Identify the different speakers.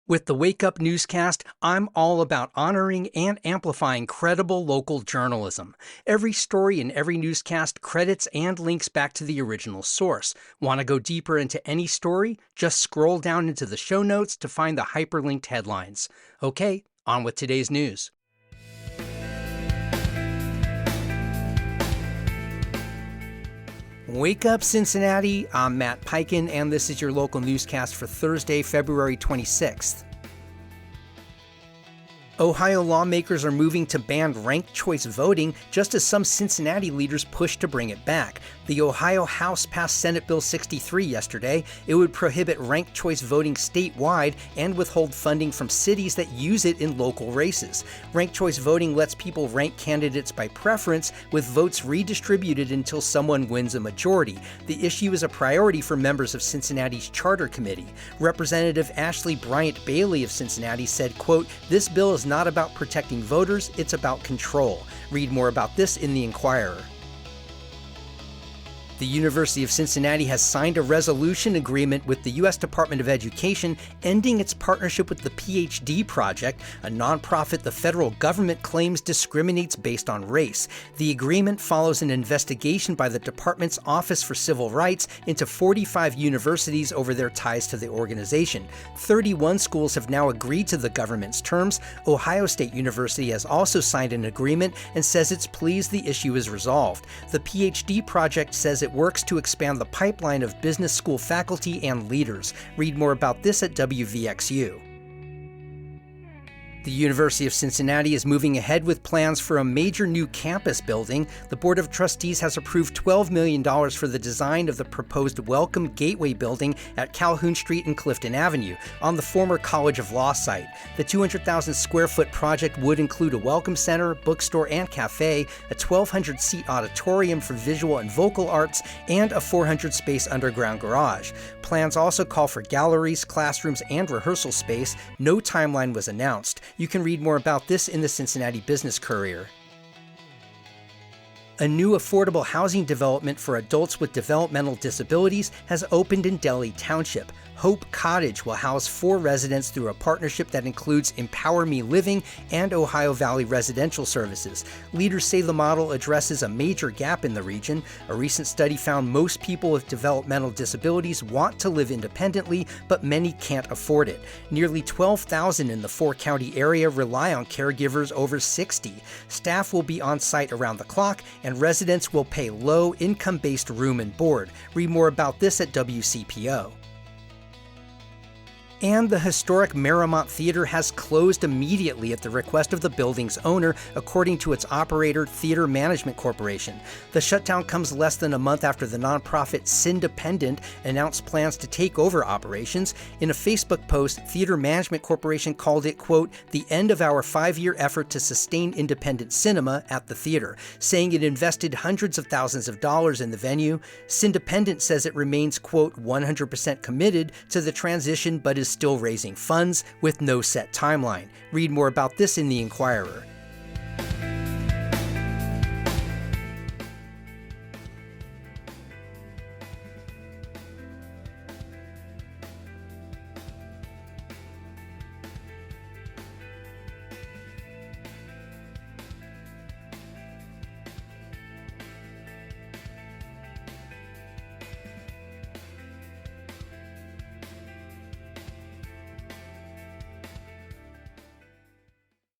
Speaker 1: With the Wake Up Newscast, I'm all about honoring and amplifying credible local journalism. Every story in every newscast credits and links back to the original source. Want to go deeper into any story? Just scroll down into the show notes to find the hyperlinked headlines. Okay, on with today's news. Wake up, Cincinnati. I'm Matt Peiken, and this is your local newscast for Thursday, February 26th. Ohio lawmakers are moving to ban ranked choice voting just as some Cincinnati leaders push to bring it back. The Ohio House passed Senate Bill 63 yesterday. It would prohibit ranked choice voting statewide and withhold funding from cities that use it in local races. Ranked choice voting lets people rank candidates by preference, with votes redistributed until someone wins a majority. The issue is a priority for members of Cincinnati's Charter Committee. Representative Ashley Bryant Bailey of Cincinnati said, quote, "This bill is not about protecting voters, it's about control." Read more about this in the Inquirer. The University of Cincinnati has signed a resolution agreement with the U.S. Department of Education ending its partnership with the PhD Project, a nonprofit the federal government claims discriminates based on race. The agreement follows an investigation by the department's Office for Civil Rights into 45 universities over their ties to the organization. 31 schools have now agreed to the government's terms. Ohio State University has also signed an agreement and says it's pleased the issue is resolved. The PhD Project says it works to expand the pipeline of business school faculty and leaders. Read more about this at WVXU. The University of Cincinnati is moving ahead with plans for a major new campus building. The Board of Trustees has approved $12 million for the design of the proposed Welcome Gateway building at Calhoun Street and Clifton Avenue on the former College of Law site. The 200,000 square foot project would include a welcome center, bookstore and cafe, a 1,200-seat auditorium for visual and vocal arts, and a 400-space underground garage. Plans also call for galleries, classrooms, and rehearsal space. No timeline was announced. You can read more about this in the Cincinnati Business Courier. A new affordable housing development for adults with developmental disabilities has opened in Delhi Township. Hope Cottage will house 4 residents through a partnership that includes Empower Me Living and Ohio Valley Residential Services. Leaders say the model addresses a major gap in the region. A recent study found most people with developmental disabilities want to live independently, but many can't afford it. Nearly 12,000 in the 4-county area rely on caregivers over 60. Staff will be on site around the clock, and residents will pay low income-based room and board. Read more about this at WCPO. And the historic Mariemont Theater has closed immediately at the request of the building's owner, according to its operator, Theater Management Corporation. The shutdown comes less than a month after the nonprofit Cindependent announced plans to take over operations. In a Facebook post, Theater Management Corporation called it, quote, "the end of our 5-year effort to sustain independent cinema at the theater," saying it invested hundreds of thousands of dollars in the venue. Cindependent says it remains, quote, 100% committed to the transition, but is still raising funds with no set timeline. Read more about this in the Inquirer.